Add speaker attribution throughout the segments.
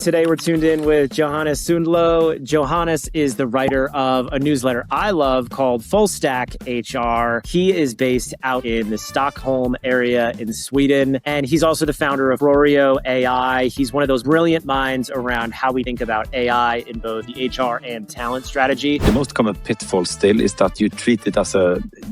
Speaker 1: Today, we're tuned in with Johannes Sundlo. Johannes is the writer of a newsletter I love called Full Stack HR. He is based out in the Stockholm area in Sweden, and he's also the founder of Prorio AI. He's one of those brilliant minds around how we think about AI in both the HR and talent strategy.
Speaker 2: The most common pitfall still is that you treat it as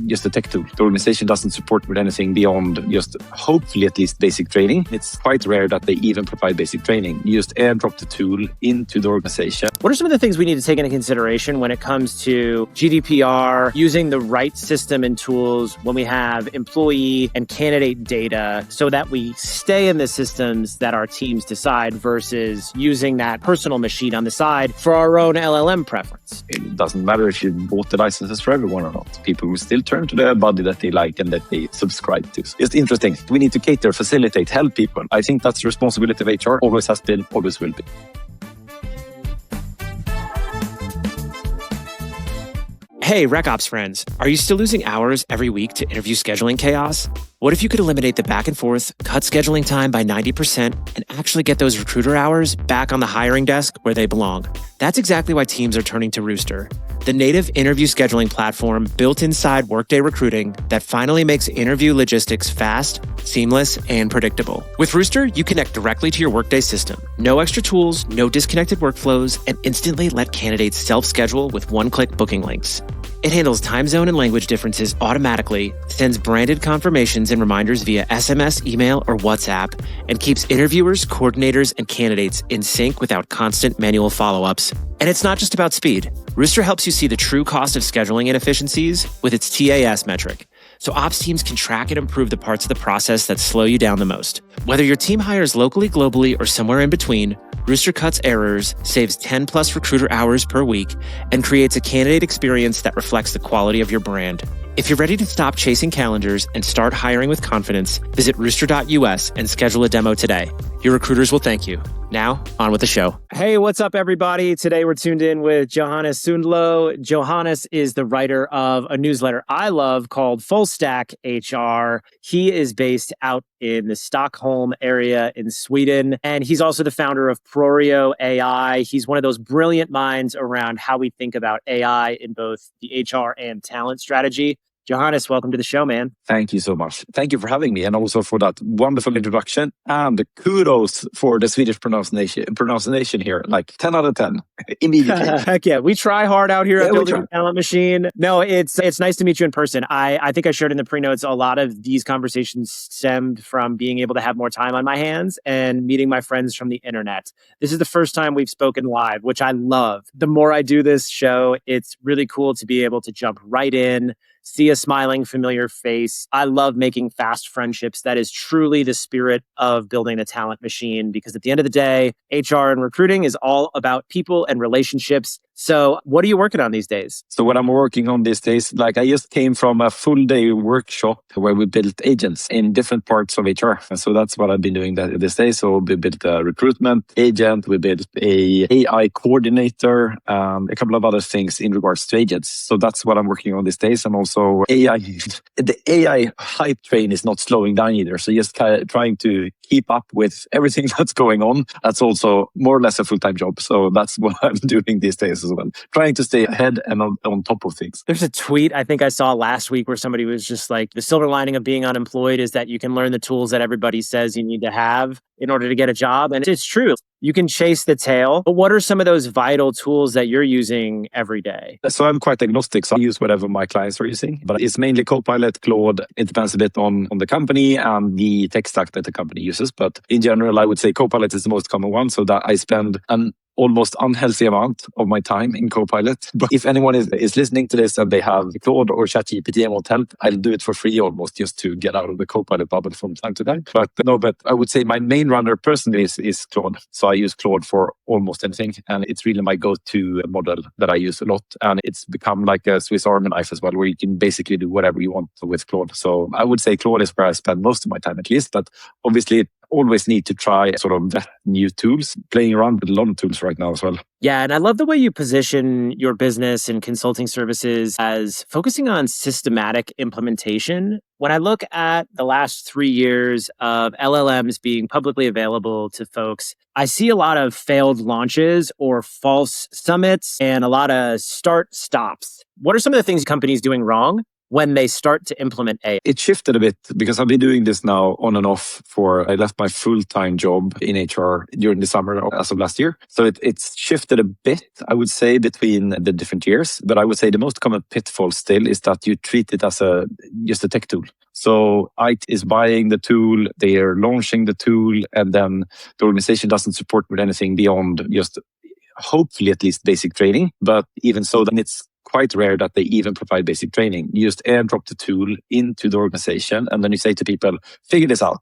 Speaker 2: just a tech tool. The organization doesn't support with anything beyond just hopefully at least basic training. It's quite rare that they even provide basic training. You just drop the tool into the organization.
Speaker 1: What are some of the things we need to take into consideration when it comes to GDPR, using the right system and tools when we have employee and candidate data so that we stay in the systems that our teams decide versus using that personal machine on the side for our own LLM preference?
Speaker 2: It doesn't matter if you bought the licenses for everyone or not. People will still turn to the body that they like and that they subscribe to. It's interesting. We need to cater, facilitate, help people. I think that's the responsibility of HR. Always has been, always will be.
Speaker 1: Hey, RecOps friends, are you still losing hours every week to interview scheduling chaos? What if you could eliminate the back and forth, cut scheduling time by 90%, and actually get those recruiter hours back on the hiring desk where they belong? That's exactly why teams are turning to Rooster, the native interview scheduling platform built inside Workday Recruiting that finally makes interview logistics fast, seamless, and predictable. With Rooster, you connect directly to your Workday system. No extra tools, no disconnected workflows, and instantly let candidates self-schedule with one-click booking links. It handles time zone and language differences automatically, sends branded confirmations and reminders via SMS, email, or WhatsApp, and keeps interviewers, coordinators, and candidates in sync without constant manual follow-ups. And it's not just about speed. Rooster helps you see the true cost of scheduling inefficiencies with its TAS metric, so ops teams can track and improve the parts of the process that slow you down the most. Whether your team hires locally, globally, or somewhere in between, Rooster cuts errors, saves 10+ recruiter hours per week, and creates a candidate experience that reflects the quality of your brand. If you're ready to stop chasing calendars and start hiring with confidence, visit rooster.us and schedule a demo today. Your recruiters will thank you. Now, on with the show. Hey, what's up, everybody? Today, we're tuned in with Johannes Sundlo. Johannes is the writer of a newsletter I love called Full Stack HR. He is based out in the Stockholm area in Sweden, and he's also the founder of Prorio AI. He's one of those brilliant minds around how we think about AI in both the HR and talent strategy. Johannes, welcome to the show, man.
Speaker 2: Thank you so much. Thank you for having me and also for that wonderful introduction and the kudos for the Swedish pronunciation here. Like 10 out of 10 immediately.
Speaker 1: Heck yeah. We try hard out here at Building a Talent Machine. No, it's nice to meet you in person. I think I shared in the pre-notes a lot of these conversations stemmed from being able to have more time on my hands and meeting my friends from the internet. This is the first time we've spoken live, which I love. The more I do this show, it's really cool to be able to jump right in, see a smiling, familiar face. I love making fast friendships. That is truly the spirit of building a talent machine, because at the end of the day, HR and recruiting is all about people and relationships. So what are you working on these days?
Speaker 2: So what I'm working on these days, like I just came from a full day workshop where we built agents in different parts of HR. And so that's what I've been doing this day. So we built a recruitment agent, we built a AI coordinator, a couple of other things in regards to agents. So that's what I'm working on these days. And also AI, the AI hype train is not slowing down either. So just trying to keep up with everything that's going on. That's also more or less a full-time job. So that's what I'm doing these days as well. Trying to stay ahead and on top of things.
Speaker 1: There's a tweet I think I saw last week where somebody was just like, the silver lining of being unemployed is that you can learn the tools that everybody says you need to have in order to get a job. And it's true. You can chase the tail. But what are some of those vital tools that you're using every day?
Speaker 2: So I'm quite agnostic. So I use whatever my clients are using. But it's mainly Copilot, Claude. It depends a bit on the company and the tech stack that the company uses. But in general, I would say Copilot is the most common one. So that I spend an almost unhealthy amount of my time in Copilot. But if anyone is listening to this and they have Claude or ChatGPT and want help, I'll do it for free almost just to get out of the Copilot bubble from time to time. But I would say my main runner personally is Claude. So I use Claude for almost anything. And it's really my go-to model that I use a lot. And it's become like a Swiss Army knife as well, where you can basically do whatever you want with Claude. So I would say Claude is where I spend most of my time at least. But obviously, always need to try sort of vet new tools, playing around with a lot of tools right now as well.
Speaker 1: Yeah, and I love the way you position your business and consulting services as focusing on systematic implementation. When I look at the last 3 years of LLMs being publicly available to folks, I see a lot of failed launches or false summits and a lot of start stops. What are some of the things companies doing wrong when they start to implement AI?
Speaker 2: It shifted a bit because I've been doing this now on and off I left my full-time job in HR during the summer as of last year. So it's shifted a bit, I would say, between the different years. But I would say the most common pitfall still is that you treat it as just a tech tool. So IT is buying the tool, they are launching the tool, and then the organization doesn't support with anything beyond just hopefully at least basic training. But even so, then it's quite rare that they even provide basic training. You just airdrop the tool into the organization, and then you say to people, figure this out.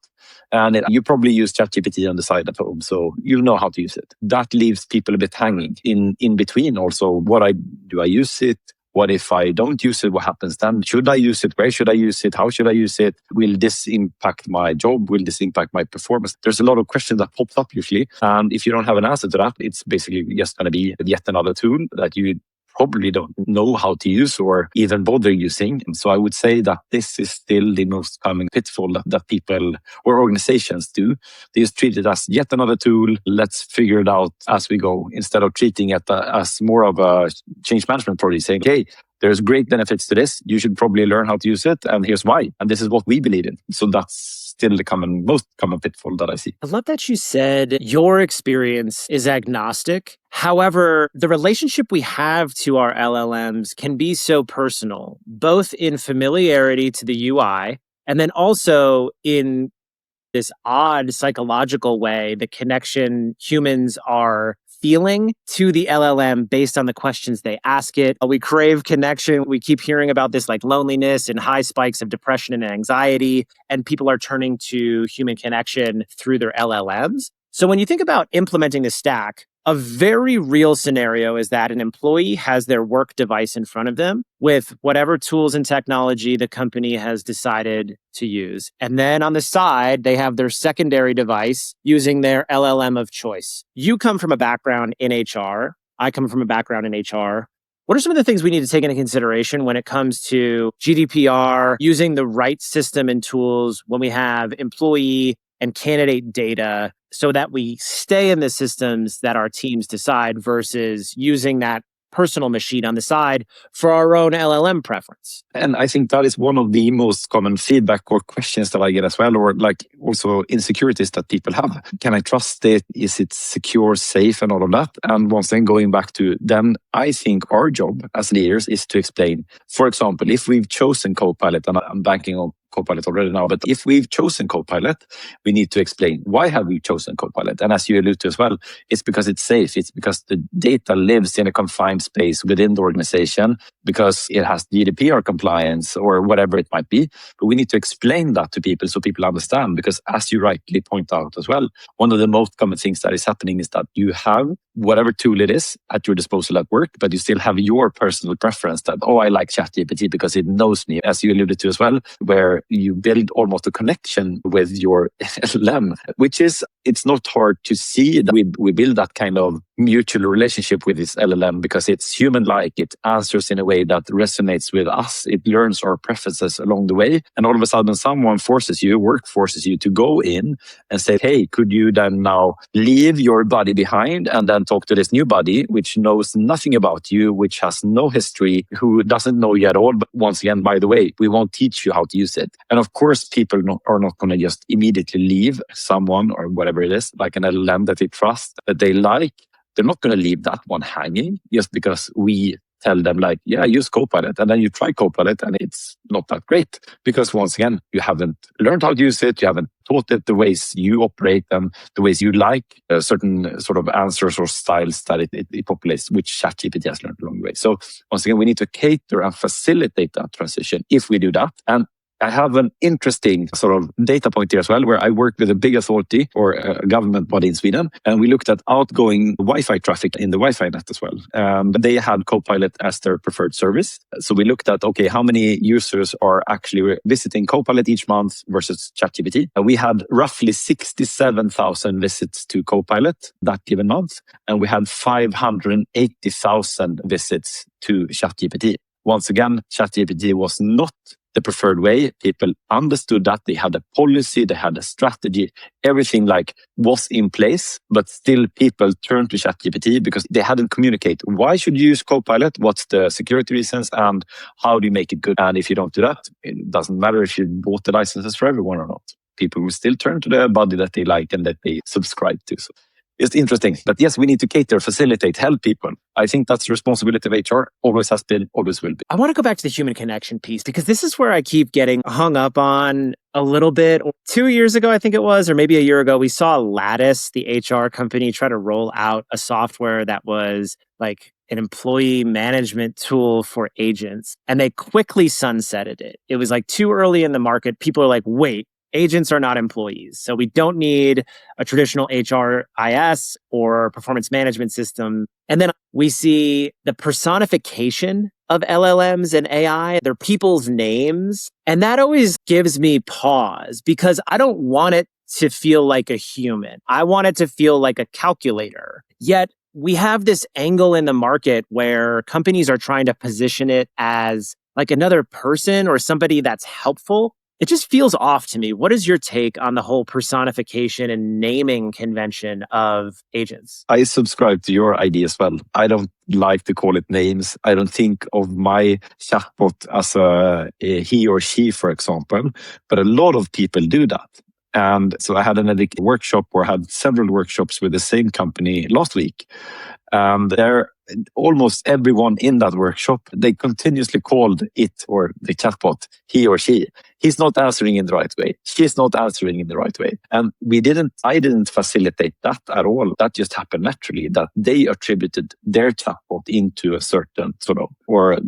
Speaker 2: And you probably use ChatGPT on the side at home, so you'll know how to use it. That leaves people a bit hanging in between also. Do I use it? What if I don't use it? What happens then? Should I use it? Where should I use it? How should I use it? Will this impact my job? Will this impact my performance? There's a lot of questions that pops up usually. And if you don't have an answer to that, it's basically just going to be yet another tool that you probably don't know how to use or even bother using. And so I would say that this is still the most common pitfall that people or organizations do. They just treat it as yet another tool. Let's figure it out as we go, instead of treating it as more of a change management project, saying, okay, there's great benefits to this. You should probably learn how to use it. And here's why. And this is what we believe in. So that's still the most common pitfall that I see.
Speaker 1: I love that you said your experience is agnostic. However, the relationship we have to our LLMs can be so personal, both in familiarity to the UI and then also in this odd psychological way, the connection humans are feeling to the LLM based on the questions they ask it. We crave connection. We keep hearing about this like loneliness and high spikes of depression and anxiety, and people are turning to human connection through their LLMs. So when you think about implementing the stack, a very real scenario is that an employee has their work device in front of them with whatever tools and technology the company has decided to use. And then on the side, they have their secondary device using their LLM of choice. You come from a background in HR. I come from a background in HR. What are some of the things we need to take into consideration when it comes to GDPR, using the right system and tools when we have employee and candidate data so that we stay in the systems that our teams decide versus using that personal machine on the side for our own LLM preference?
Speaker 2: And I think that is one of the most common feedback or questions that I get as well, or like also insecurities that people have. Can I trust it? Is it secure, safe, and all of that? And once then going back to then, I think our job as leaders is to explain. For example, if we've chosen Copilot, and I'm banking on Copilot already now, but if we've chosen Copilot, we need to explain why have we chosen Copilot. And as you allude to as well, it's because it's safe. It's because the data lives in a confined space within the organization, because it has GDPR compliance or whatever it might be. But we need to explain that to people so people understand, because as you rightly point out as well, one of the most common things that is happening is that you have whatever tool it is at your disposal at work, but you still have your personal preference that, oh, I like ChatGPT because it knows me, as you alluded to as well, where you build almost a connection with your LLM, which is, it's not hard to see that we build that kind of mutual relationship with this LLM because it's human-like. It answers in a way that resonates with us. It learns our preferences along the way. And all of a sudden, someone work forces you to go in and say, hey, could you then now leave your body behind and then talk to this new body, which knows nothing about you, which has no history, who doesn't know you at all. But once again, by the way, we won't teach you how to use it. And of course, people are not going to just immediately leave someone or whatever it is, like an LLM that they trust, that they like. They're not going to leave that one hanging just because we tell them like, yeah, use Copilot. And then you try Copilot and it's not that great because once again, you haven't learned how to use it. You haven't taught it the ways you operate and the ways you like certain sort of answers or styles that it populates, which ChatGPT has learned along the way. So once again, we need to cater and facilitate that transition if we do that. And I have an interesting sort of data point here as well, where I worked with a big authority or a government body in Sweden, and we looked at outgoing Wi-Fi traffic in the Wi-Fi net as well. They had Copilot as their preferred service. So we looked at, okay, how many users are actually visiting Copilot each month versus ChatGPT? We had roughly 67,000 visits to Copilot that given month, and we had 580,000 visits to ChatGPT. Once again, ChatGPT was not the preferred way. People understood that they had a policy, they had a strategy, everything was in place, but still people turned to ChatGPT because they hadn't communicated. Why should you use Copilot? What's the security reasons and how do you make it good? And if you don't do that, it doesn't matter if you bought the licenses for everyone or not. People will still turn to the body that they like and that they subscribe to. So it's interesting. But yes, we need to cater, facilitate, help people. I think that's the responsibility of HR. Always has been, always will be.
Speaker 1: I want to go back to the human connection piece because this is where I keep getting hung up on a little bit. 2 years ago, I think it was, or maybe a year ago, we saw Lattice, the HR company, try to roll out a software that was like an employee management tool for agents. And they quickly sunsetted it. It was like too early in the market. People are like, wait, agents are not employees. So we don't need a traditional HRIS or performance management system. And then we see the personification of LLMs and AI. They're people's names. And that always gives me pause because I don't want it to feel like a human. I want it to feel like a calculator. Yet we have this angle in the market where companies are trying to position it as like another person or somebody that's helpful. It just feels off to me. What is your take on the whole personification and naming convention of agents?
Speaker 2: I subscribe to your idea as well. I don't like to call it names. I don't think of my chatbot as a he or she, for example, but a lot of people do that. And so I had an workshop or had several workshops with the same company last week. And there, almost everyone in that workshop, they continuously called it or the chatbot, he or she. He's not answering in the right way. She's not answering in the right way. And I didn't facilitate that at all. That just happened naturally, that they attributed their chatbot into a certain sort of, or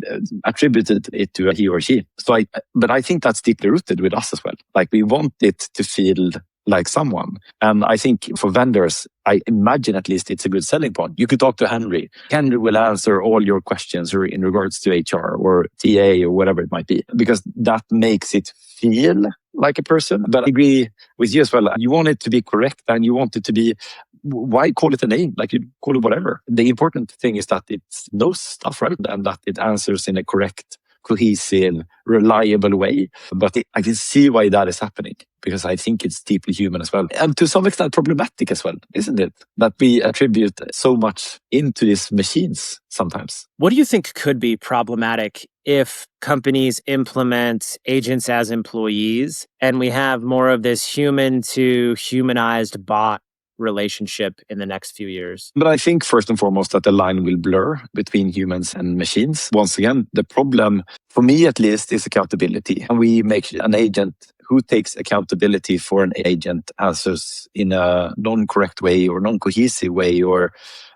Speaker 2: attributed it to a he or she. But I think that's deeply rooted with us as well. Like we want it to feel like someone. And I think for vendors, I imagine at least it's a good selling point. You could talk to Henry. Henry will answer all your questions or in regards to HR or TA or whatever it might be, because that makes it feel like a person. But I agree with you as well. You want it to be correct and you want it to be, why call it a name? Like you call it whatever. The important thing is that it knows stuff, right? And that it answers in a correct, cohesive, reliable way. But I can see why that is happening because I think it's deeply human as well. And to some extent problematic as well, isn't it? That we attribute so much into these machines sometimes.
Speaker 1: What do you think could be problematic if companies implement agents as employees and we have more of this human to humanized bot relationship in the next few years?
Speaker 2: But I think first and foremost that the line will blur between humans and machines. Once again, the problem, for me at least, is accountability. And we make an agent who takes accountability for an agent answers in a non-correct way or non-cohesive way or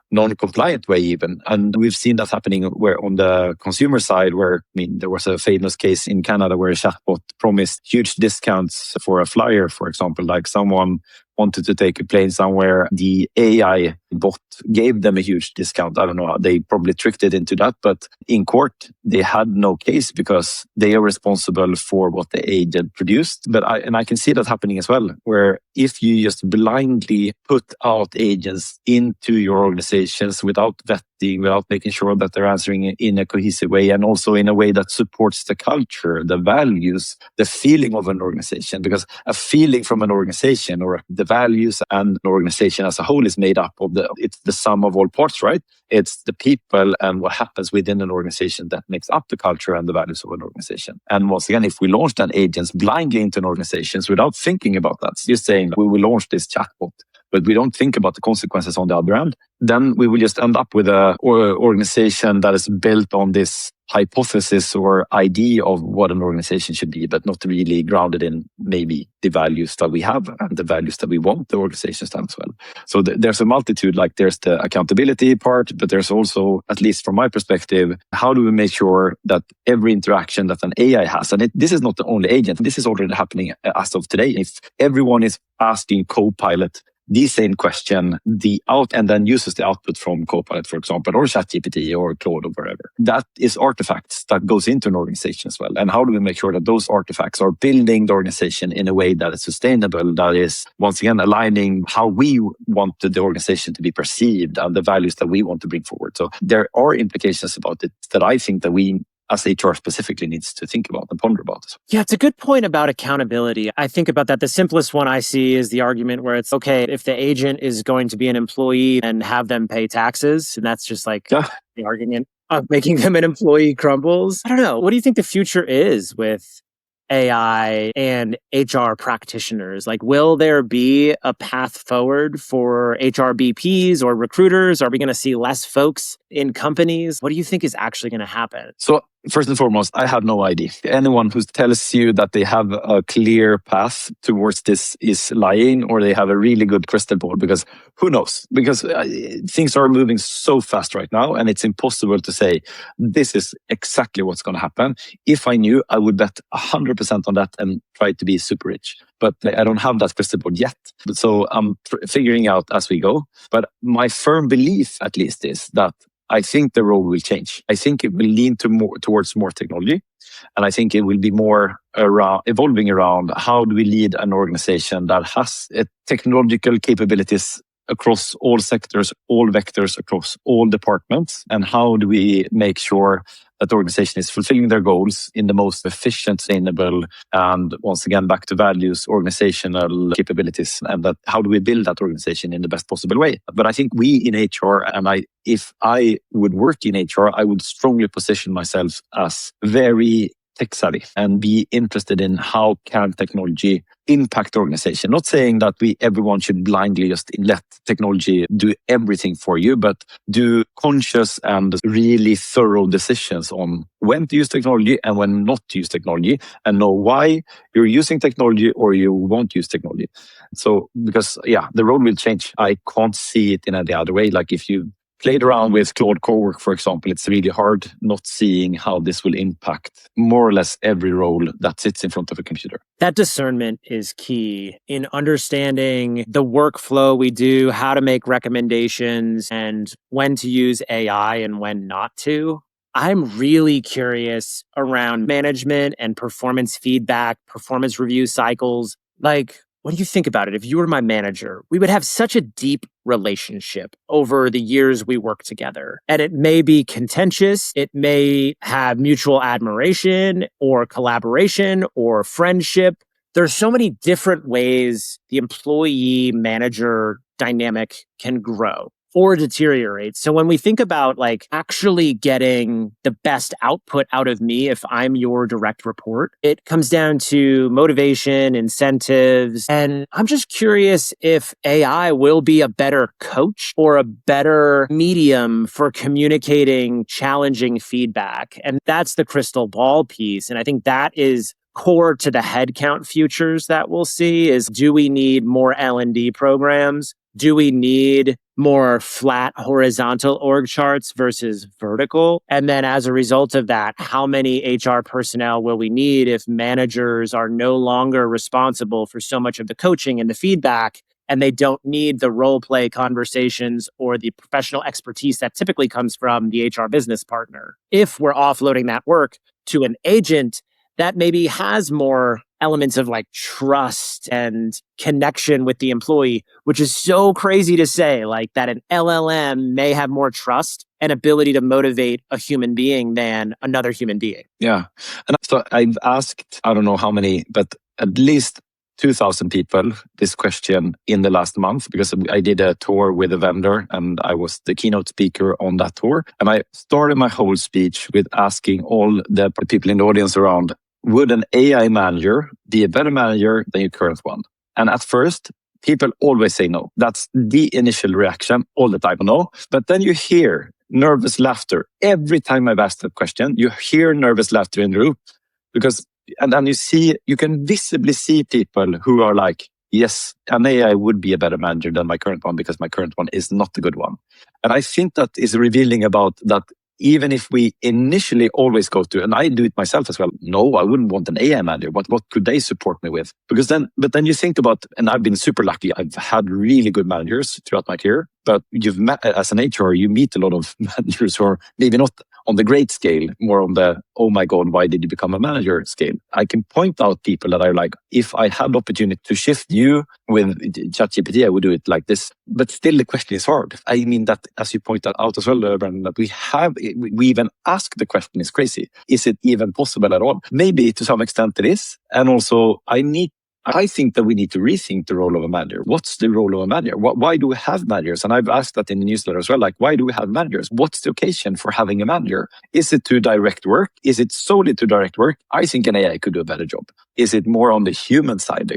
Speaker 2: non-compliant way even. And we've seen that happening where on the consumer side, where there was a famous case in Canada where a chatbot promised huge discounts for a flyer, for example, like someone wanted to take a plane somewhere. The AI bot gave them a huge discount. I don't know how they probably tricked it into that, but in court, they had no case because they are responsible for what the agent produced. But I can see that happening as well, where if you just blindly put out agents into your organizations without vetting, without making sure that they're answering in a cohesive way and also in a way that supports the culture, the values, the feeling of an organization, because a feeling from an organization or the values and an organization as a whole is made up of it's the sum of all parts, right? It's the people and what happens within an organization that makes up the culture and the values of an organization. And once again, if we launch then agents blindly into an organization without thinking about that, you're saying we will launch this chatbot, but we don't think about the consequences on the other end, then we will just end up with an organization that is built on this hypothesis or idea of what an organization should be, but not really grounded in maybe the values that we have and the values that we want the organization to stand as well. So there's a multitude, like there's the accountability part, but there's also, at least from my perspective, how do we make sure that every interaction that an AI has, and this is not the only agent, this is already happening as of today. If everyone is asking Copilot the same question, and then uses the output from Copilot, for example, or ChatGPT or Claude or wherever. That is artifacts that goes into an organization as well. And how do we make sure that those artifacts are building the organization in a way that is sustainable, that is, once again, aligning how we want the organization to be perceived and the values that we want to bring forward. So there are implications about it that I think that we as HR specifically needs to think about and ponder about.
Speaker 1: Yeah, it's a good point about accountability. I think about that. The simplest one I see is the argument where it's, okay, if the agent is going to be an employee and have them pay taxes, and that's just like the argument of making them an employee crumbles. I don't know. What do you think the future is with AI and HR practitioners? Like, will there be a path forward for HR BPs or recruiters? Are we going to see less folks in companies? What do you think is actually going to happen?
Speaker 2: So first and foremost, I have no idea. Anyone who tells you that they have a clear path towards this is lying, or they have a really good crystal ball, because who knows? Because things are moving so fast right now, and it's impossible to say this is exactly what's going to happen. If I knew, I would bet 100% on that and try to be super rich. But I don't have that crystal ball yet. So I'm figuring out as we go. But my firm belief, at least, is that I think the role will change. I think it will lean towards more technology. And I think it will be more evolving around how do we lead an organization that has technological capabilities across all sectors, all vectors, across all departments. And how do we make sure that the organization is fulfilling their goals in the most efficient, sustainable, and once again, back to values, organizational capabilities, and that how do we build that organization in the best possible way? But I think we in HR, and if I would work in HR, I would strongly position myself as very tech savvy and be interested in how can technology impact the organization. Not saying that everyone should blindly just let technology do everything for you, but do conscious and really thorough decisions on when to use technology and when not to use technology, and know why you're using technology or you won't use technology. So, because the role will change. I can't see it in any other way. Like if you played around with Claude Cowork, for example, it's really hard not seeing how this will impact more or less every role that sits in front of a computer.
Speaker 1: That discernment is key in understanding the workflow we do, how to make recommendations, and when to use AI and when not to. I'm really curious around management and performance feedback, performance review cycles. Like, what do you think about it? If you were my manager, we would have such a deep relationship over the years we work together. And it may be contentious. It may have mutual admiration or collaboration or friendship. There's so many different ways the employee-manager dynamic can grow or deteriorate. So when we think about like actually getting the best output out of me, if I'm your direct report, it comes down to motivation, incentives. And I'm just curious if AI will be a better coach or a better medium for communicating challenging feedback. And that's the crystal ball piece. And I think that is core to the headcount futures that we'll see is, do we need more L&D programs? Do we need more flat horizontal org charts versus vertical? And then as a result of that, how many HR personnel will we need if managers are no longer responsible for so much of the coaching and the feedback, and they don't need the role play conversations or the professional expertise that typically comes from the HR business partner? If we're offloading that work to an agent that maybe has more elements of like trust and connection with the employee, which is so crazy to say, like that an LLM may have more trust and ability to motivate a human being than another human being.
Speaker 2: Yeah. And so I've asked, I don't know how many, but at least 2,000 people this question in the last month, because I did a tour with a vendor and I was the keynote speaker on that tour. And I started my whole speech with asking all the people in the audience around, would an AI manager be a better manager than your current one? And at first, People always say no. That's the initial reaction all the time, no. But then you hear nervous laughter. Every time I've asked that question, you hear nervous laughter in the room because, and then you can visibly see people who are like, yes, an AI would be a better manager than my current one because my current one is not a good one. And I think that is revealing about that even if we initially always go to, and I do it myself as well, no, I wouldn't want an AI manager. What could they support me with? Because but then you think about, and I've been super lucky. I've had really good managers throughout my career, but you've met, as an HR, you meet a lot of managers who are maybe not on the great scale, more on the, oh my God, why did you become a manager scale? I can point out people that are like, if I had the opportunity to shift you with ChatGPT, I would do it like this. But still the question is hard. I mean that, as you pointed out as well, Brandon, that we even ask the question is crazy. Is it even possible at all? Maybe to some extent it is. And also I think that we need to rethink the role of a manager. What's the role of a manager? Why do we have managers? And I've asked that in the newsletter as well. Like, why do we have managers? What's the occasion for having a manager? Is it to direct work? Is it solely to direct work? I think an AI could do a better job. Is it more on the human side?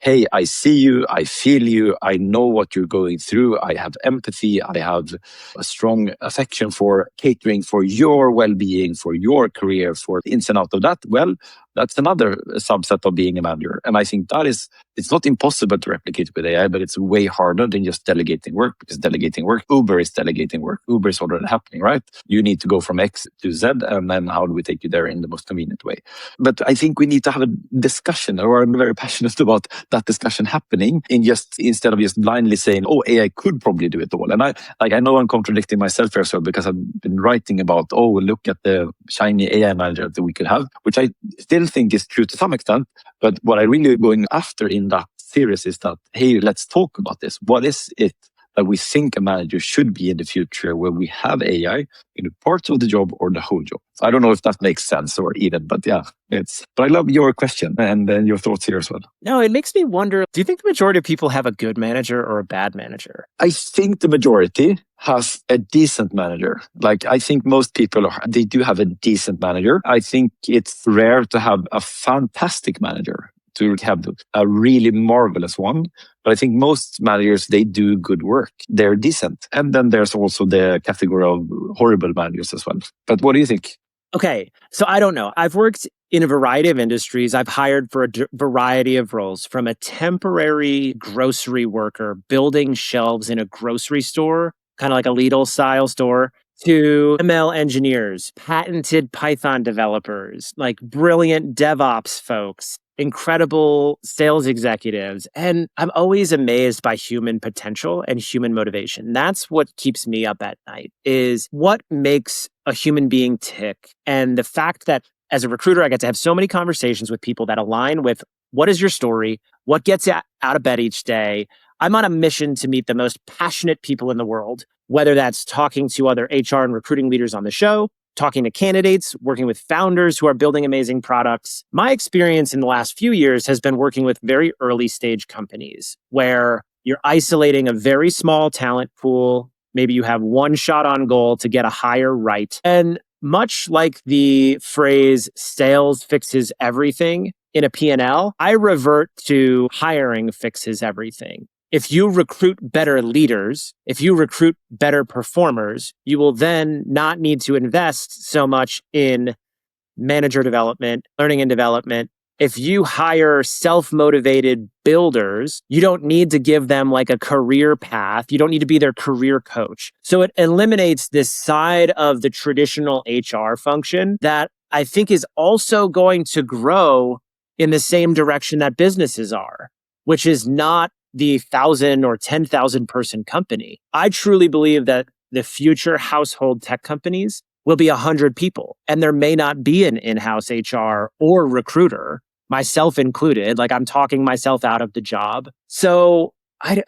Speaker 2: Hey, I see you, I feel you, I know what you're going through. I have empathy. I have a strong affection for catering for your well-being, for your career, for the ins and out of that. Well, that's another subset of being a manager. And I think it's not impossible to replicate with AI, but it's way harder than just delegating work, because delegating work, Uber is delegating work. Uber is already happening, right? You need to go from X to Z, and then how do we take you there in the most convenient way? But I think we need to have a discussion, or I'm very passionate about that discussion happening instead of just blindly saying, oh, AI could probably do it all. And I know I'm contradicting myself here, so because I've been writing about, oh, look at the shiny AI manager that we could have, which I still think is true to some extent. But what I really going after in that series is that, hey, let's talk about this. What is it that we think a manager should be in the future where we have AI in the parts of the job or the whole job? I don't know if that makes sense or even, but yeah, but I love your question and then your thoughts here as well.
Speaker 1: No, it makes me wonder, do you think the majority of people have a good manager or a bad manager?
Speaker 2: I think the majority has a decent manager. Like, I think most people, they do have a decent manager. I think it's rare to have a fantastic manager, to have a really marvelous one. But I think most managers, they do good work. They're decent. And then there's also the category of horrible managers as well. But what do you think?
Speaker 1: Okay, so I don't know. I've worked in a variety of industries. I've hired for a variety of roles, from a temporary grocery worker building shelves in a grocery store, kind of like a Lidl style store, to ML engineers, patented Python developers, like brilliant DevOps folks, incredible sales executives. And I'm always amazed by human potential and human motivation. That's what keeps me up at night, is what makes a human being tick. And the fact that as a recruiter, I get to have so many conversations with people that align with, what is your story? What gets you out of bed each day? I'm on a mission to meet the most passionate people in the world, whether that's talking to other HR and recruiting leaders on the show, talking to candidates, working with founders who are building amazing products. My experience in the last few years has been working with very early stage companies where you're isolating a very small talent pool. Maybe you have one shot on goal to get a hire right. And much like the phrase sales fixes everything in a P&L, I revert to hiring fixes everything. If you recruit better leaders, if you recruit better performers, you will then not need to invest so much in manager development, learning and development. If you hire self-motivated builders, you don't need to give them like a career path. You don't need to be their career coach. So it eliminates this side of the traditional HR function that I think is also going to grow in the same direction that businesses are, which is not the 1,000 or 10,000 person company. I truly believe that the future household tech companies will be 100 people, and there may not be an in-house HR or recruiter, myself included. Like, I'm talking myself out of the job. So I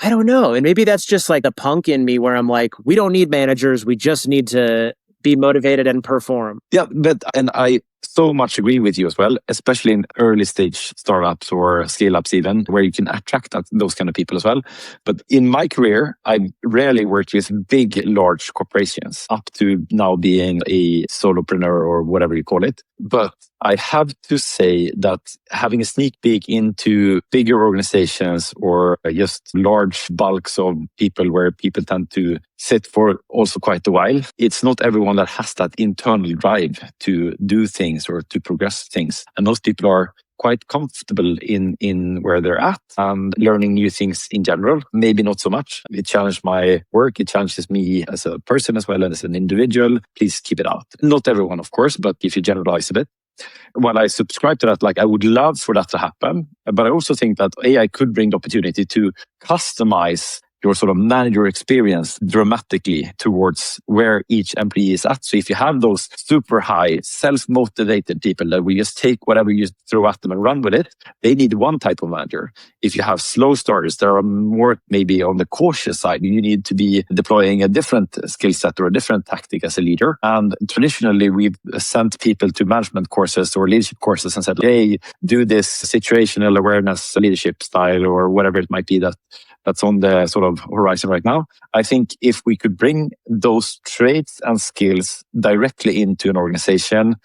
Speaker 1: don't know. And maybe that's just like the punk in me where I'm like, we don't need managers. We just need to be motivated and perform.
Speaker 2: Yeah, and I so much agree with you as well, especially in early stage startups or scale ups even, where you can attract those kind of people as well. But in my career, I've rarely worked with big, large corporations up to now being a solopreneur or whatever you call it. But I have to say that having a sneak peek into bigger organizations or just large bulks of people where people tend to sit for also quite a while, it's not everyone that has that internal drive to do things or to progress things. And most people are quite comfortable in where they're at and learning new things in general. Maybe not so much. It challenged my work. It challenges me as a person as well as an individual. Please keep it out. Not everyone, of course, but if you generalize a bit. While I subscribe to that, like I would love for that to happen, but I also think that AI could bring the opportunity to customize your sort of manager experience dramatically towards where each employee is at. So if you have those super high self-motivated people that will just take whatever you throw at them and run with it, they need one type of manager. If you have slow starters that are more maybe on the cautious side, you need to be deploying a different skill set or a different tactic as a leader. And traditionally, we've sent people to management courses or leadership courses and said, hey, do this situational awareness leadership style or whatever it might be that's on the sort of horizon right now. I think if we could bring those traits and skills directly into an organization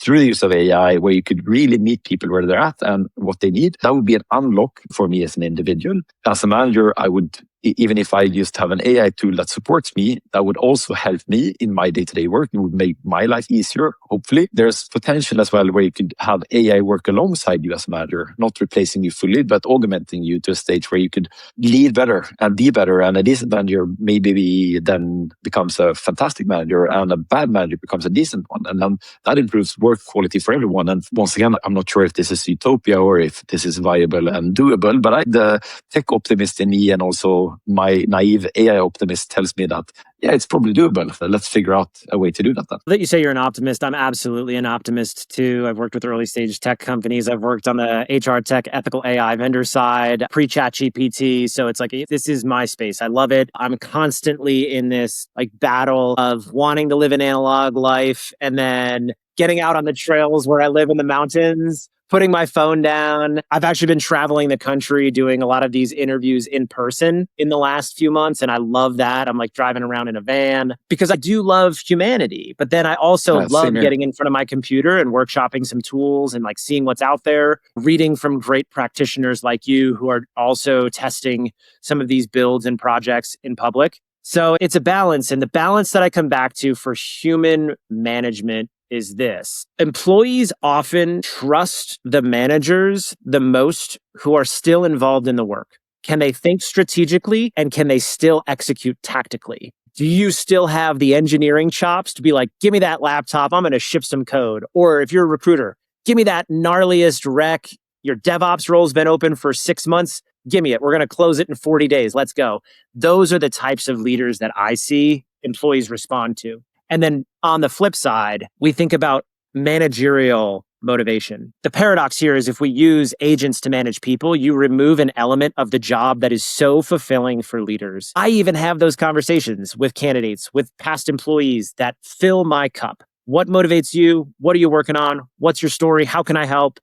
Speaker 2: through the use of AI, where you could really meet people where they're at and what they need, that would be an unlock for me as an individual. As a manager, I would, even if I just have an AI tool that supports me, that would also help me in my day-to-day work. It would make my life easier, hopefully. There's potential as well where you could have AI work alongside you as a manager, not replacing you fully, but augmenting you to a stage where you could lead better and be better. And a decent manager maybe then becomes a fantastic manager, and a bad manager becomes a decent one. And then that improves work quality for everyone. And once again, I'm not sure if this is utopia or if this is viable and doable, but the tech optimist in me and also my naive AI optimist tells me that, yeah, it's probably doable. Let's figure out a way to do that then.
Speaker 1: That you say you're an optimist. I'm absolutely an optimist too. I've worked with early stage tech companies. I've worked on the HR tech ethical AI vendor side, pre-chat GPT. So it's like, this is my space. I love it. I'm constantly in this like battle of wanting to live an analog life and then getting out on the trails where I live in the mountains, putting my phone down. I've actually been traveling the country doing a lot of these interviews in person in the last few months. And I love that. I'm like driving around in a van because I do love humanity. But then I also love getting in front of my computer and workshopping some tools and like seeing what's out there, reading from great practitioners like you who are also testing some of these builds and projects in public. So it's a balance. And the balance that I come back to for human management is this. Employees often trust the managers the most who are still involved in the work. Can they think strategically and can they still execute tactically? Do you still have the engineering chops to be like, give me that laptop, I'm going to ship some code? Or if you're a recruiter, give me that gnarliest rec. Your DevOps role's been open for 6 months. Give me it. We're going to close it in 40 days. Let's go. Those are the types of leaders that I see employees respond to. And then on the flip side, we think about managerial motivation. The paradox here is if we use agents to manage people, you remove an element of the job that is so fulfilling for leaders. I even have those conversations with candidates, with past employees that fill my cup. What motivates you? What are you working on? What's your story? How can I help?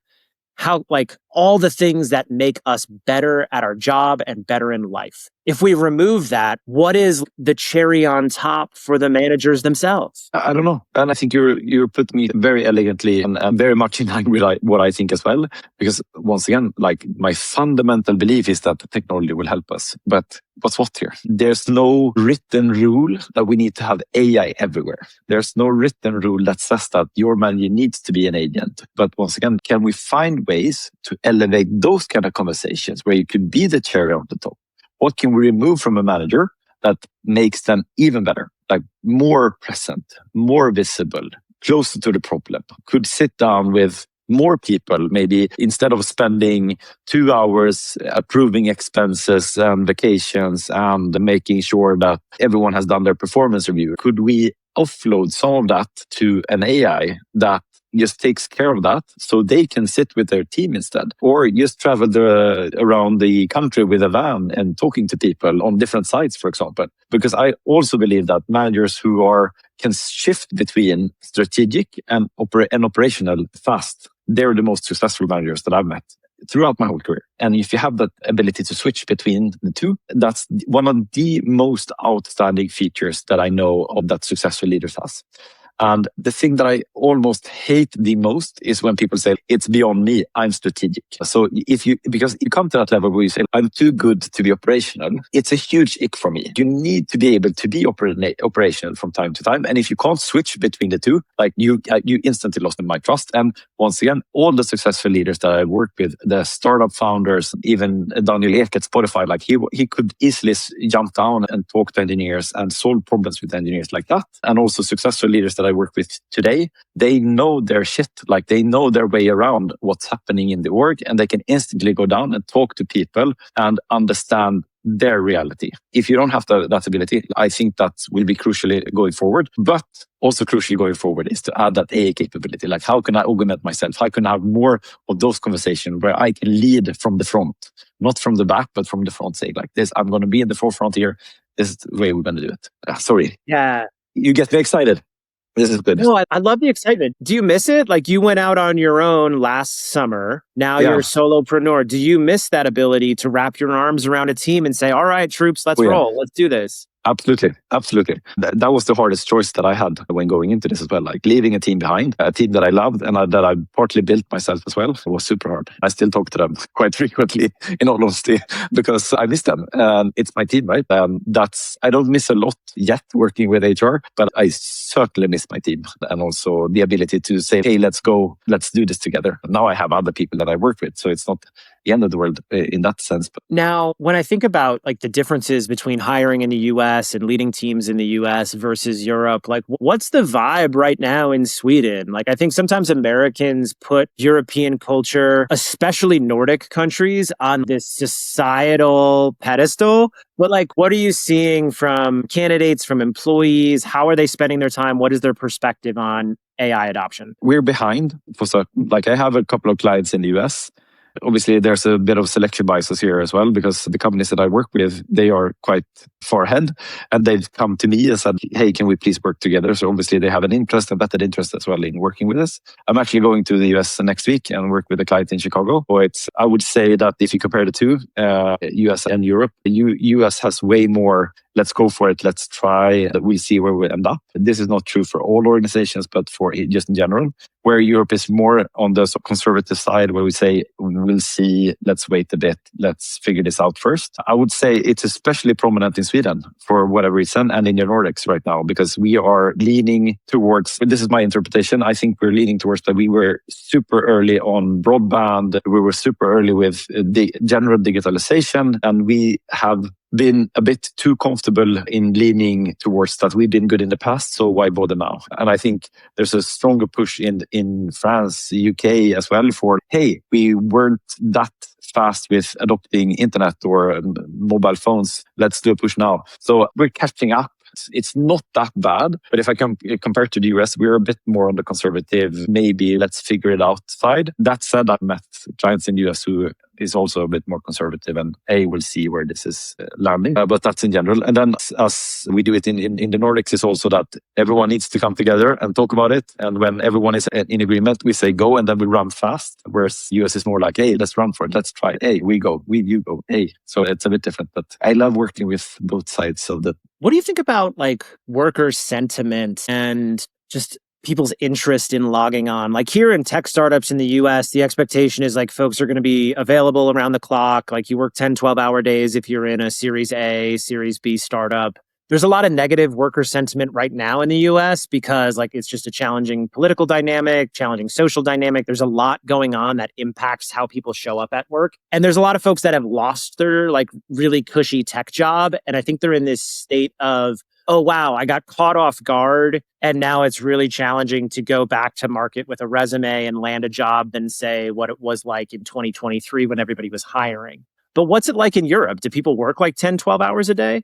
Speaker 1: How, like, all the things that make us better at our job and better in life. If we remove that, what is the cherry on top for the managers themselves?
Speaker 2: I don't know. And I think you put me very elegantly and very much in line with what I think as well. Because once again, like my fundamental belief is that technology will help us. But what's what here? There's no written rule that we need to have AI everywhere. There's no written rule that says that your manager needs to be an agent. But once again, can we find ways to elevate those kind of conversations where you could be the cherry on the top? What can we remove from a manager that makes them even better? Like more present, more visible, closer to the problem. Could sit down with more people, maybe instead of spending 2 hours approving expenses and vacations and making sure that everyone has done their performance review. Could we offload some of that to an AI that just takes care of that so they can sit with their team instead, or just travel around the country with a van and talking to people on different sites, for example. Because I also believe that managers who can shift between strategic and operational fast, they're the most successful managers that I've met throughout my whole career. And if you have that ability to switch between the two, that's one of the most outstanding features that I know of that successful leaders has. And the thing that I almost hate the most is when people say, it's beyond me, I'm strategic. So because you come to that level where you say, I'm too good to be operational, it's a huge ick for me. You need to be able to be operational from time to time. And if you can't switch between the two, like you instantly lost my trust. And once again, all the successful leaders that I work with, the startup founders, even Daniel Ek at Spotify, like he could easily jump down and talk to engineers and solve problems with engineers like that. And also successful leaders that I work with today, they know their shit, like they know their way around what's happening in the org, and they can instantly go down and talk to people and understand their reality. If you don't have that ability, I think that will be crucially going forward. But also crucially going forward is to add that AI capability. Like, how can I augment myself? How can I have more of those conversations where I can lead from the front, not from the back, but from the front, saying like this, I'm going to be in the forefront here. This is the way we're going to do it. Sorry.
Speaker 1: Yeah.
Speaker 2: You get me excited. This is good.
Speaker 1: No, I love the excitement. Do you miss it? Like, you went out on your own last summer. Now you're a solopreneur. Do you miss that ability to wrap your arms around a team and say, all right, troops, let's roll. Let's do this.
Speaker 2: Absolutely. That was the hardest choice that I had when going into this as well. Like leaving a team behind, a team that I loved and that I partly built myself as well. It was super hard. I still talk to them quite frequently, in all honesty, because I miss them. And it's my team, right? I don't miss a lot yet working with HR, but I certainly miss my team. And also the ability to say, hey, let's go, let's do this together. Now I have other people that I work with. So it's not the end of the world in that sense.
Speaker 1: Now, when I think about like the differences between hiring in the US and leading teams in the US versus Europe, like what's the vibe right now in Sweden? Like, I think sometimes Americans put European culture, especially Nordic countries, on this societal pedestal. But like, what are you seeing from candidates, from employees? How are they spending their time? What is their perspective on AI adoption?
Speaker 2: We're behind for certain. Like, I have a couple of clients in the US. Obviously, there's a bit of selection biases here as well, because the companies that I work with, they are quite far ahead, and they've come to me and said, hey, can we please work together? So obviously they have an interest, a better interest as well in working with us. I'm actually going to the US next week and work with a client in Chicago. So I would say that if you compare the two, US and Europe, US has way more, let's go for it, let's try, we'll see where we end up. This is not true for all organizations, but for just in general, where Europe is more on the conservative side, where we say, we'll see, let's wait a bit, let's figure this out first. I would say it's especially prominent in Sweden for whatever reason, and in the Nordics right now, because we are leaning towards, this is my interpretation, I think we're leaning towards that we were super early on broadband, we were super early with the general digitalization, and we have been a bit too comfortable in leaning towards that. We've been good in the past, so why bother now? And I think there's a stronger push in France, UK as well for, hey, we weren't that fast with adopting internet or mobile phones. Let's do a push now. So we're catching up. It's not that bad, but if I compare to the US, we're a bit more on the conservative, maybe let's figure it out side. That said, I've met clients in the US who is also a bit more conservative, and we'll see where this is landing. But that's in general. And then as we do it in the Nordics, is also that everyone needs to come together and talk about it. And when everyone is in agreement, we say go, and then we run fast. Whereas US is more like, hey, let's run for it. Let's try it. Hey, we go. You go. Hey. So it's a bit different. But I love working with both sides of the.
Speaker 1: What do you think about like worker sentiment and just people's interest in logging on? Like here in tech startups in the US, the expectation is like folks are going to be available around the clock. Like you work 10, 12-hour days if you're in a Series A, Series B startup. There's a lot of negative worker sentiment right now in the US because like it's just a challenging political dynamic, challenging social dynamic. There's a lot going on that impacts how people show up at work. And there's a lot of folks that have lost their like really cushy tech job. And I think they're in this state of, oh, wow, I got caught off guard. And now it's really challenging to go back to market with a resume and land a job than say what it was like in 2023 when everybody was hiring. But what's it like in Europe? Do people work like 10, 12 hours a day?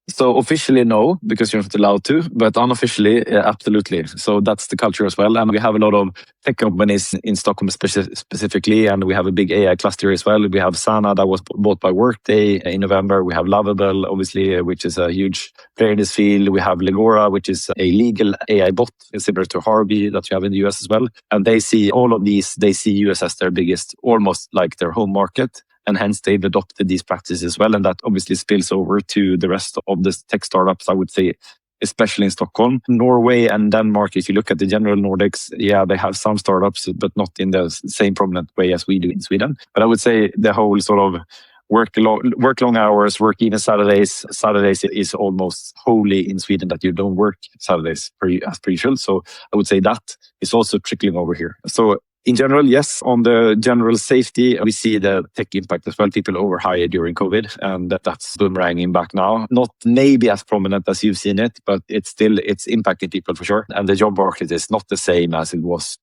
Speaker 2: So officially, no, because you're not allowed to, but unofficially, absolutely. So that's the culture as well. And we have a lot of tech companies in Stockholm specifically, and we have a big AI cluster as well. We have Sana that was bought by Workday in November. We have Lovable, obviously, which is a huge player in this field. We have Legora, which is a legal AI bot, similar to Harvey that you have in the US as well. And they see all of these, they see US as their biggest, almost like their home market. And hence they've adopted these practices as well. And that obviously spills over to the rest of the tech startups, I would say, especially in Stockholm. Norway and Denmark, if you look at the general Nordics, yeah, they have some startups, but not in the same prominent way as we do in Sweden. But I would say the whole sort of work long hours, work even Saturdays. Saturdays is almost wholly in Sweden that you don't work Saturdays as per usual. So I would say that is also trickling over here. So in general, yes, on the general safety, we see the tech impact as well. People overhired during COVID, and that's boomeranging back now. Not maybe as prominent as you've seen it, but it's impacting people for sure. And the job market is not the same as it was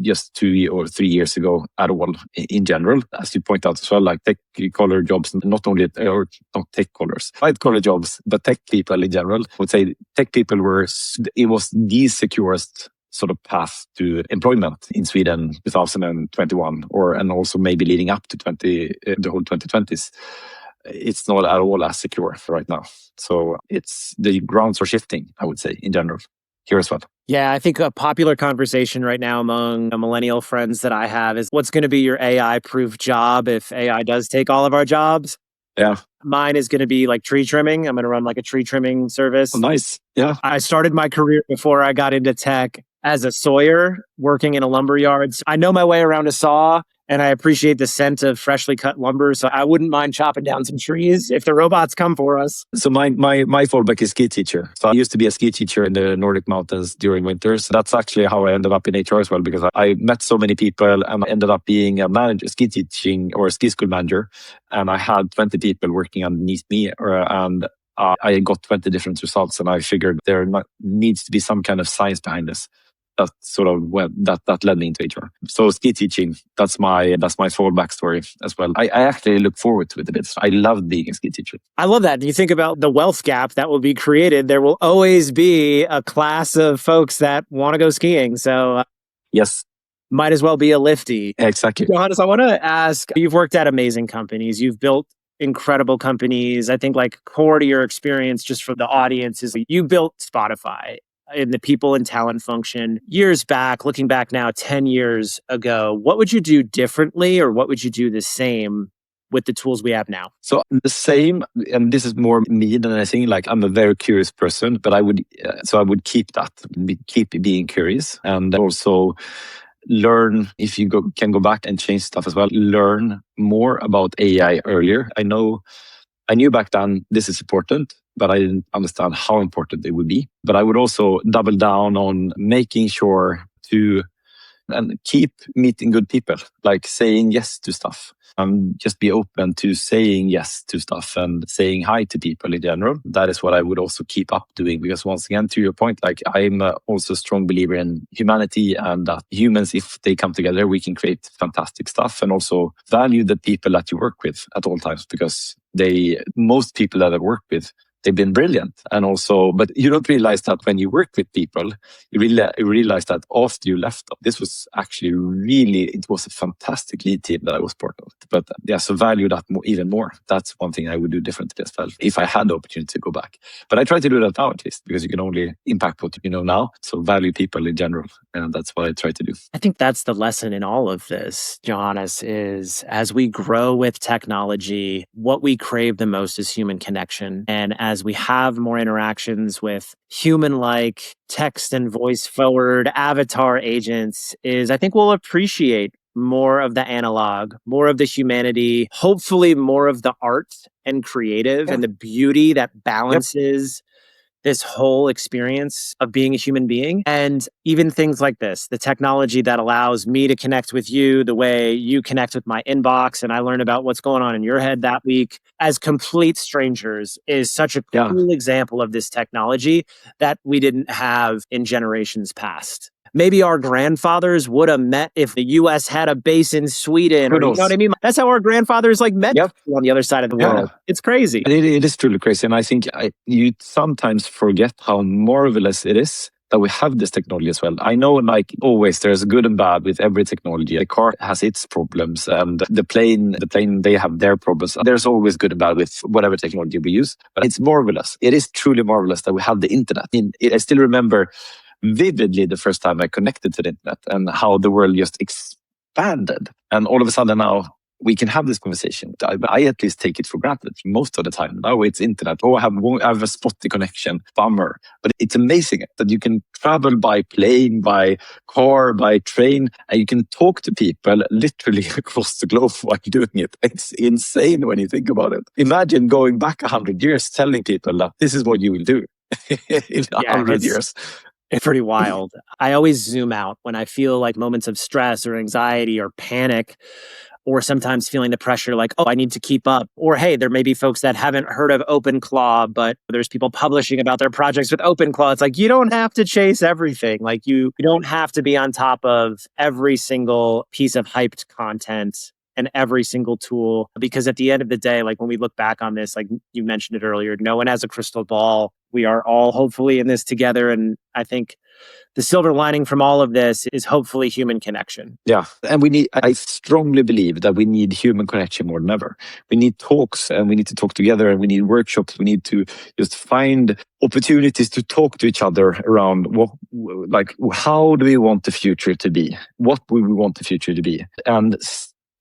Speaker 2: just 2 or 3 years ago at all in general. As you point out as well, like tech collar jobs, not only, or not tech collars, white collar jobs, but tech people in general. I would say tech people it was the securest sort of path to employment in Sweden 2021, and also maybe leading up to the whole 2020s. It's not at all as secure right now. So the grounds are shifting, I would say, in general, here as well.
Speaker 1: Yeah, I think a popular conversation right now among millennial friends that I have is what's going to be your AI-proof job if AI does take all of our jobs?
Speaker 2: Yeah.
Speaker 1: Mine is going to be like tree trimming. I'm going to run like a tree trimming service.
Speaker 2: Oh, nice. Yeah.
Speaker 1: I started my career before I got into tech as a sawyer working in a lumber yard. So I know my way around a saw, and I appreciate the scent of freshly cut lumber. So I wouldn't mind chopping down some trees if the robots come for us.
Speaker 2: So my fallback is ski teacher. So I used to be a ski teacher in the Nordic mountains during winters. That's actually how I ended up in HR as well, because I met so many people and I ended up being a manager, ski teaching or a ski school manager. And I had 20 people working underneath me, and I got 20 different results. And I figured needs to be some kind of science behind this. That sort of that led me into HR. So ski teaching, that's my fallback story as well. I actually look forward to it a bit. I love being a ski teacher.
Speaker 1: I love that. You think about the wealth gap that will be created. There will always be a class of folks that want to go skiing. So
Speaker 2: yes,
Speaker 1: might as well be a lifty.
Speaker 2: Exactly.
Speaker 1: Johannes, I want to ask, you've worked at amazing companies. You've built incredible companies. I think like core to your experience, just for the audience, is you built Spotify in the people and talent function years back. Looking back now, 10 years ago, what would you do differently, or what would you do the same with the tools we have now?
Speaker 2: So the same, and this is more me than anything. Like, I'm a very curious person, but I would keep being curious, and also learn. If you can go back and change stuff as well, learn more about AI earlier. I knew back then this is important, but I didn't understand how important it would be. But I would also double down on making sure to and keep meeting good people, like saying yes to stuff. Just be open to saying yes to stuff and saying hi to people in general. That is what I would also keep up doing, because once again, to your point, like, I'm also a strong believer in humanity, and that humans, if they come together, we can create fantastic stuff. And also value the people that you work with at all times, because most people that I work with, they've been brilliant. And also, but you don't realize that when you work with people, you realize that after you left, this was actually it was a fantastic lead team that I was part of. But yeah, so value that even more. That's one thing I would do differently as well, if I had the opportunity to go back. But I try to do that now, at least, because you can only impact what you know now. So value people in general. And that's what I try to do.
Speaker 1: I think that's the lesson in all of this, Johannes, is as we grow with technology, what we crave the most is human connection. And as we have more interactions with human-like text and voice forward avatar agents, I think we'll appreciate more of the analog, more of the humanity, hopefully more of the art and creative and the beauty that balances this whole experience of being a human being. And even things like this, the technology that allows me to connect with you the way you connect with my inbox, and I learn about what's going on in your head that week as complete strangers, is such a cool example of this technology that we didn't have in generations past. maybe our grandfathers would have met if the US had a base in Sweden, or you know what I mean? That's how our grandfathers like met on the other side of the world. It's crazy.
Speaker 2: It is truly crazy. And I think you sometimes forget how marvelous it is that we have this technology as well. I know, like always, there's good and bad with every technology. The car has its problems, and the plane, they have their problems. There's always good and bad with whatever technology we use. But it's marvelous. It is truly marvelous that we have the internet. I still remember vividly the first time I connected to the internet and how the world just expanded. And all of a sudden now, we can have this conversation. I at least take it for granted most of the time. Now it's internet. Oh, I have a spotty connection. Bummer. But it's amazing that you can travel by plane, by car, by train, and you can talk to people literally across the globe while doing it. It's insane when you think about it. Imagine going back 100 years telling people that this is what you will do in 100 years.
Speaker 1: It's pretty wild. I always zoom out when I feel like moments of stress or anxiety or panic, or sometimes feeling the pressure like, oh, I need to keep up. Or, hey, there may be folks that haven't heard of OpenClaw, but there's people publishing about their projects with OpenClaw. It's like, you don't have to chase everything. Like you don't have to be on top of every single piece of hyped content and every single tool. Because at the end of the day, like when we look back on this, like you mentioned it earlier, no one has a crystal ball. We are all hopefully in this together. And I think the silver lining from all of this is hopefully human connection.
Speaker 2: Yeah. And I strongly believe that we need human connection more than ever. We need talks, and we need to talk together, and we need workshops. We need to just find opportunities to talk to each other around how do we want the future to be? What do we want the future to be? And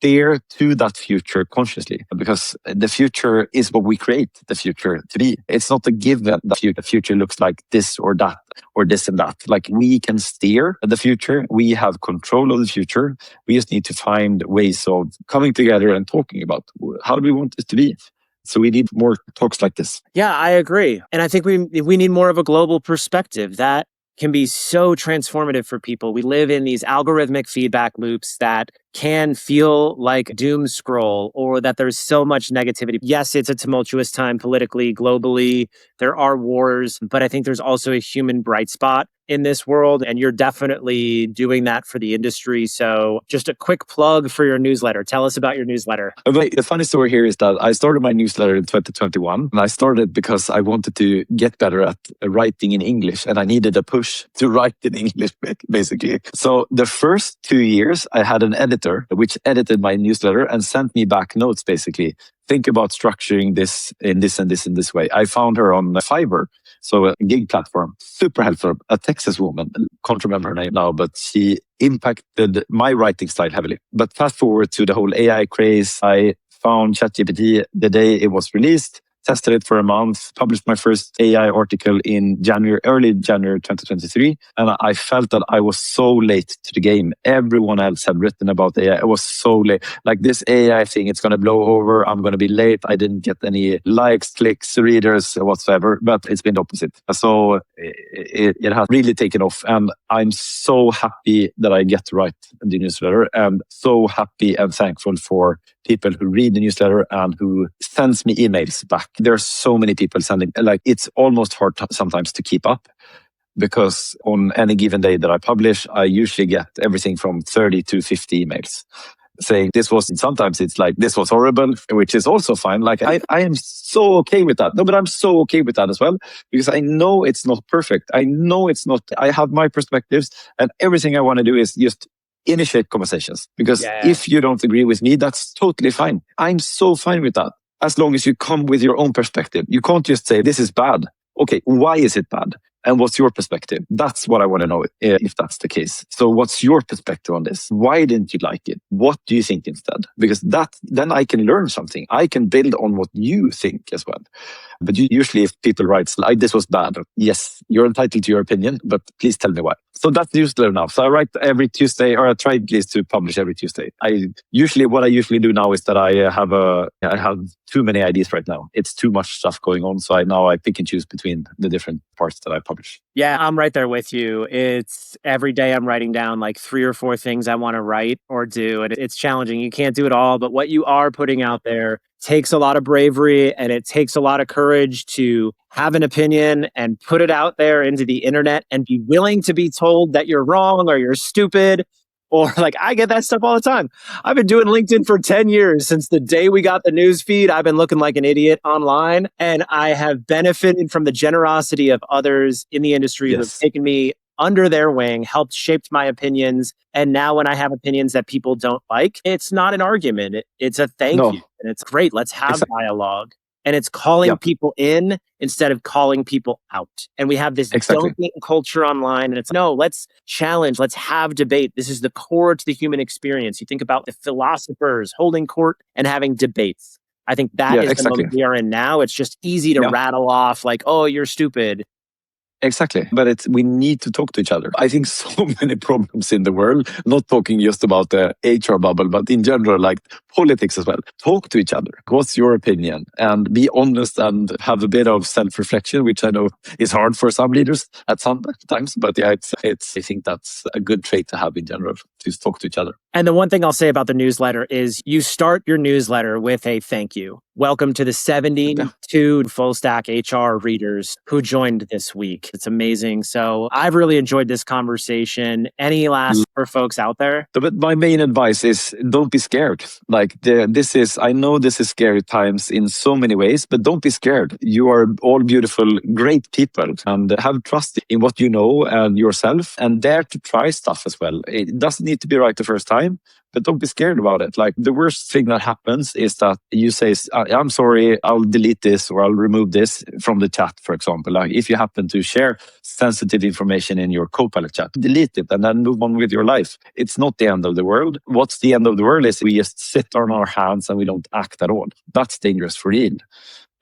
Speaker 2: steer to that future consciously, because the future is what we create the future to be. It's not a given that the future looks like this or that or this and that. Like, we can steer the future. We have control of the future. We just need to find ways of coming together and talking about how do we want this to be. So we need more talks like this.
Speaker 1: Yeah, I agree. And I think we need more of a global perspective that can be so transformative for people. We live in these algorithmic feedback loops that can feel like doom scroll, or that there's so much negativity. Yes, it's a tumultuous time politically, globally. There are wars, but I think there's also a human bright spot in this world, and you're definitely doing that for the industry. So just a quick plug for your newsletter. Tell us about your newsletter.
Speaker 2: The funny story here is that I started my newsletter in 2021, and I started because I wanted to get better at writing in English, and I needed a push to write in English, basically. So the first 2 years, I had an editor which edited my newsletter and sent me back notes, basically. Think about structuring this in this and this in this way. I found her on Fiverr, so a gig platform. Super helpful. A Texas woman. Can't remember her name now, but she impacted my writing style heavily. But fast forward to the whole AI craze. I found ChatGPT the day it was released, tested it for a month, published my first AI article in early January 2023. And I felt that I was so late to the game. Everyone else had written about AI. I was so late. Like, this AI thing, it's going to blow over. I'm going to be late. I didn't get any likes, clicks, readers, whatsoever. But it's been the opposite. So it has really taken off. And I'm so happy that I get to write the newsletter, and so happy and thankful for people who read the newsletter and who sends me emails back. There are so many people sending, like, it's almost hard sometimes to keep up, because on any given day that I publish, I usually get everything from 30 to 50 emails saying sometimes it's like, this was horrible, which is also fine. Like, I am so okay with that. No, but I'm so okay with that as well, because I know it's not perfect. I know it's not, I have my perspectives, and everything I want to do is just initiate conversations, because if you don't agree with me, that's totally fine. I'm so fine with that, as long as you come with your own perspective. You can't just say, this is bad. Okay, why is it bad? And what's your perspective? That's what I want to know, if that's the case. So what's your perspective on this? Why didn't you like it? What do you think instead? Because then I can learn something. I can build on what you think as well. But usually if people write, like, this was bad, yes, you're entitled to your opinion, but please tell me why. So that's the newsletter now. So I write every Tuesday, or I try at least to publish every Tuesday. What I usually do now is that I have too many ideas right now. It's too much stuff going on. So I pick and choose between the different parts that I publish.
Speaker 1: Yeah, I'm right there with you. It's every day I'm writing down like 3 or 4 things I want to write or do. And it's challenging. You can't do it all, but what you are putting out there takes a lot of bravery and it takes a lot of courage to have an opinion and put it out there into the internet and be willing to be told that you're wrong or you're stupid. Or like I get that stuff all the time. I've been doing LinkedIn for 10 years. Since the day we got the news feed, I've been looking like an idiot online. And I have benefited from the generosity of others in the industry who have
Speaker 2: Yes.
Speaker 1: taken me under their wing, helped shaped my opinions. And now when I have opinions that people don't like, it's not an argument. It's a thank
Speaker 2: No.
Speaker 1: you. And it's great. Let's have
Speaker 2: Exactly.
Speaker 1: dialogue. And it's calling
Speaker 2: Yeah.
Speaker 1: people in instead of calling people out. And we have this
Speaker 2: Exactly.
Speaker 1: don't culture online. And it's no, let's challenge, let's have debate. This is the core to the human experience. You think about the philosophers holding court and having debates. I think that
Speaker 2: Yeah,
Speaker 1: is the
Speaker 2: exactly.
Speaker 1: moment we are in now. It's just easy to
Speaker 2: Yeah.
Speaker 1: rattle off like, oh, you're stupid.
Speaker 2: Exactly. But we need to talk to each other. I think so many problems in the world, not talking just about the HR bubble, but in general, like politics as well. Talk to each other. What's your opinion? And be honest and have a bit of self-reflection, which I know is hard for some leaders at some times. But yeah, I think that's a good trait to have in general, to talk to each other.
Speaker 1: And the one thing I'll say about the newsletter is you start your newsletter with a thank you. Welcome to the 72 full stack HR readers who joined this week. It's amazing. So I've really enjoyed this conversation. Any last for folks out there?
Speaker 2: But my main advice is don't be scared. Like I know this is scary times in so many ways, but don't be scared. You are all beautiful, great people, and have trust in what you know and yourself, and dare to try stuff as well. It doesn't need to be right the first time, but don't be scared about it. Like the worst thing that happens is that you say, I'm sorry, I'll delete this or I'll remove this from the chat, for example. Like if you happen to share sensitive information in your Copilot chat, delete it and then move on with your life. It's not the end of the world. What's the end of the world is we just sit on our hands and we don't act at all. That's dangerous for real.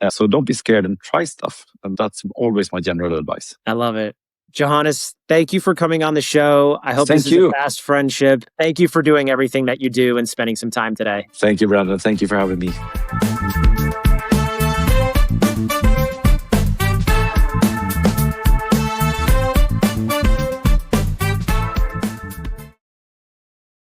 Speaker 2: So don't be scared and try stuff. And that's always my general advice.
Speaker 1: I love it. Johannes, thank you for coming on the show. I hope this is a fast friendship. Thank you for doing everything that you do and spending some time today.
Speaker 2: Thank you, Brandon. Thank you for having me.